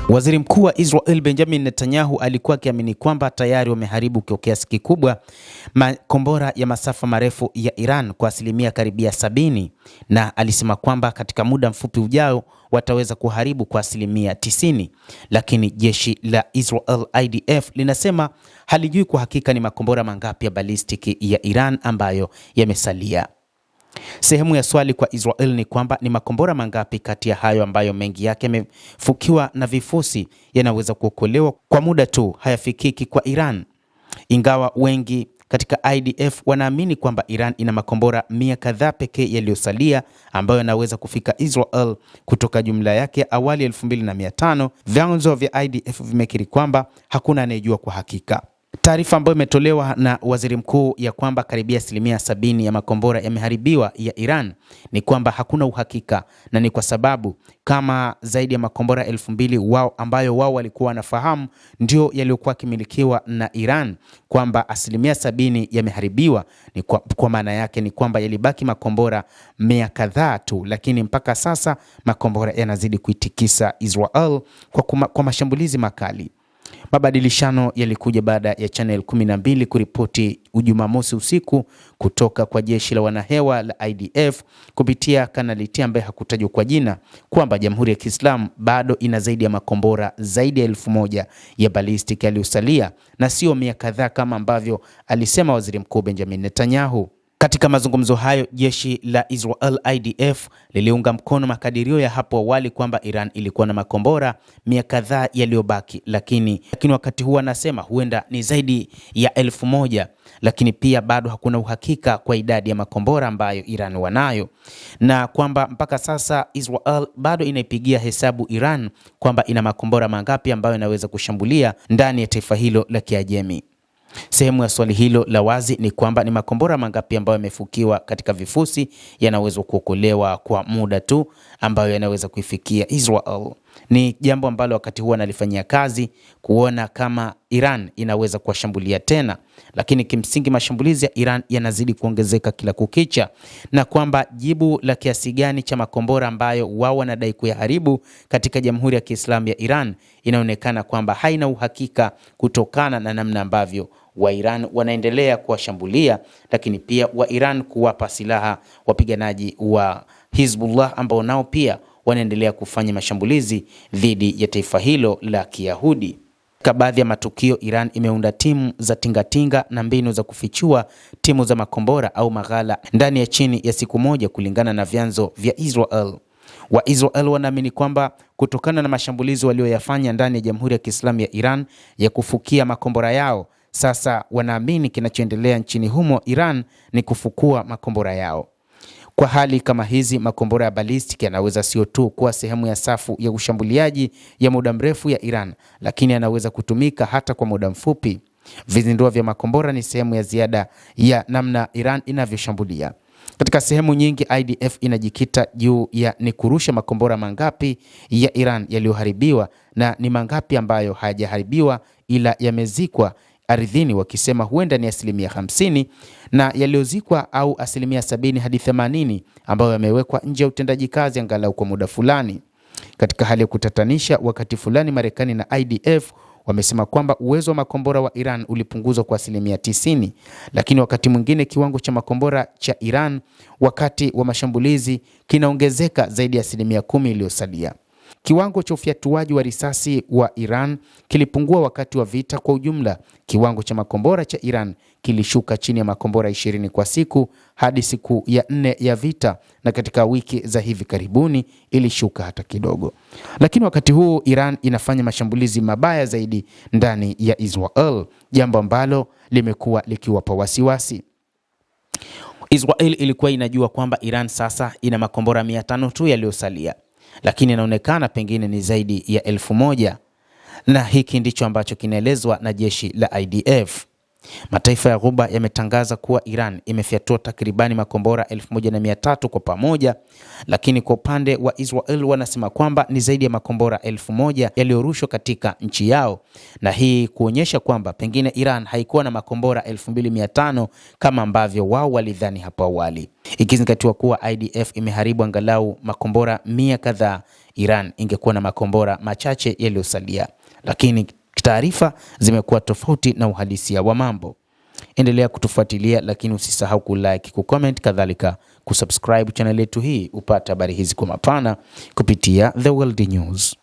Waziri Mkuu wa Israel Benjamin Netanyahu alikuwa akiamini kwamba tayari wameharibu kwa kiasi kikubwa makombora ya masafa marefu ya Iran kwa asilimia karibia 70, na alisema kwamba katika muda mfupi ujao wataweza kuharibu kwa asilimia 90, lakini jeshi la Israel IDF linasema halijui kwa hakika ni makombora mangapi ya balistiki ya Iran ambayo yamesalia. Sehemu ya swali kwa Israel ni kwamba ni makombora mangapi kati ya hayo ambayo mengi yake yamefukiwa na vifusi yanaweza kuokolewa kwa muda tu hayafikiki kwa Iran, ingawa wengi katika IDF wanaamini kwamba Iran ina makombora 100 kadhaa pekee yaliyosalia ambayo yanaweza kufika Israel kutoka jumla yake ya awali 2500. Vyanzo vya IDF vimekiri kwamba hakuna anayejua kwa hakika. Taarifa ambayo imetolewa na waziri mkuu ya kwamba karibia asilimia 70 ya makombora yameharibiwa ya Iran ni kwamba hakuna uhakika, na ni kwa sababu kama zaidi ya makombora 2000 wao ambayo wao walikuwa wanafahamu ndio yaliyokuwa kimilikiwa na Iran, kwamba asilimia 70 yameharibiwa, ni kwa maana yake ni kwamba yalibaki makombora 100 kadhaa tu, lakini mpaka sasa makombora yanazidi kuitikisa Israel kwa mashambulizi makali. Mabadilishano yalikuja baada ya Channel 12 kuripoti Jumamosi usiku kutoka kwa jeshi la wanahewa la IDF kupitia kanali T ambaye hakutajwa kwa jina kwamba Jamhuri ya Kiislamu bado ina zaidi ya makombora zaidi ya 1000 ya balistiki yaliyosalia na sio 100 kadhaa kama ambavyo alisema Waziri Mkuu Benjamin Netanyahu. Katika mazungumzo hayo, jeshi la Israel IDF liliunga mkono makadirio ya hapo awali kwamba Iran ilikuwa na makombora 100 kadhaa yaliyobaki, lakini wakati huu anasema huenda ni zaidi ya 1000, lakini pia bado hakuna uhakika kwa idadi ya makombora ambayo Iran wanayo, na kwamba mpaka sasa Israel bado inaipigia hesabu Iran kwamba ina makombora mangapi ambayo inaweza kushambulia ndani ya taifa hilo la Kiajemi. Sehemu ya swali hilo la wazi ni kwamba ni makombora mangapi ambayo yamefukiwa katika vifusi yanaweza kuokolewa kwa muda tu ambayo yanaweza kuifikia Israel. Ni jambo ambalo wakati huo analifanyia kazi kuona kama Iran inaweza kuwashambulia tena, lakini kimsingi mashambulizi ya Iran yanazidi kuongezeka kila kukicha, na kwamba jibu la kiasi gani cha makombora ambayo wao wanadai kuyaharibu katika Jamhuri ya Kiislamu ya Iran inaonekana kwamba haina uhakika kutokana na namna ambavyo wa Iran wanaendelea kuwashambulia, lakini pia wa Iran kuwapa silaha wapiganaji wa Hizbullah ambao nao pia wanaendelea kufanya mashambulizi dhidi ya taifa hilo la Kiyahudi. Kwa baadhi ya matukio, Iran imeunda timu za tingatinga na mbinu za kufichua timu za makombora au maghala ndani ya chini ya siku moja, kulingana na vyanzo vya Israel. Wa Israel wanaamini kwamba kutokana na mashambulizi walioyafanya ndani ya Jamhuri ya Kiislamu ya Iran ya kufukia makombora yao, sasa wanaamini kinachoendelea nchini humo Iran ni kufukua makombora yao. Kwa hali kama hizi, makombora ya balistiki yanaweza sio tu kuwa sehemu ya safu ya ushambuliaji ya muda mrefu ya Iran, lakini yanaweza kutumika hata kwa muda mfupi. Vizindua vya makombora ni sehemu ya ziada ya namna Iran inavyoshambulia. Katika sehemu nyingi, IDF inajikita juu ya ni kurusha makombora mangapi ya Iran yaliyoharibiwa na ni mangapi ambayo hayajaharibiwa ila yamezikwa ardhini, wakisema huenda ni asilimia 50 na yaliyozikwa au asilimia 70 hadi 80 ambayo yamewekwa nje ya utendaji kazi angalau kwa muda fulani. Katika hali ya kutatanisha, wakati fulani Marekani na IDF wamesema kwamba uwezo wa makombora wa Iran ulipunguzwa kwa asilimia 90, lakini wakati mwingine kiwango cha makombora cha Iran wakati wa mashambulizi kinaongezeka zaidi ya asilimia 10 iliyosalia. Kiwango cha ufyatuaji wa risasi wa Iran kilipungua wakati wa vita kwa ujumla. Kiwango cha makombora cha Iran kilishuka chini ya makombora 20 kwa siku hadi siku ya 4 ya vita, na katika wiki za hivi karibuni ilishuka hata kidogo. Lakini wakati huu Iran inafanya mashambulizi mabaya zaidi ndani ya Israel, jambo ambalo limekuwa likiwapa wasiwasi. Israel ilikuwa inajua kwamba Iran sasa ina makombora 500 tu yaliyosalia, lakini inaonekana pengine ni zaidi ya 1000, na hiki ndicho ambacho kinaelezwa na jeshi la IDF. Mataifa ya Ghuba yametangaza kuwa Iran imefyatua takribani makombora 1300 kwa pamoja, lakini kwa upande wa Israel wanasema kwamba ni zaidi ya makombora 1000 yaliyorushwa katika nchi yao, na hii kuonyesha kwamba pengine Iran haikuwa na makombora 2500 kama ambavyo wao walidhani hapo awali. Ikizingatiwa kuwa IDF imeharibu angalau makombora 100 kadhaa, Iran ingekuwa na makombora machache yaliyosalia, lakini taarifa zimekuwa tofauti na uhalisia wa mambo. Endelea kutufuatilia, lakini usisahau kulike, kucomment, kadhalika kusubscribe channel yetu hii upate habari hizi kwa mapana kupitia The World News.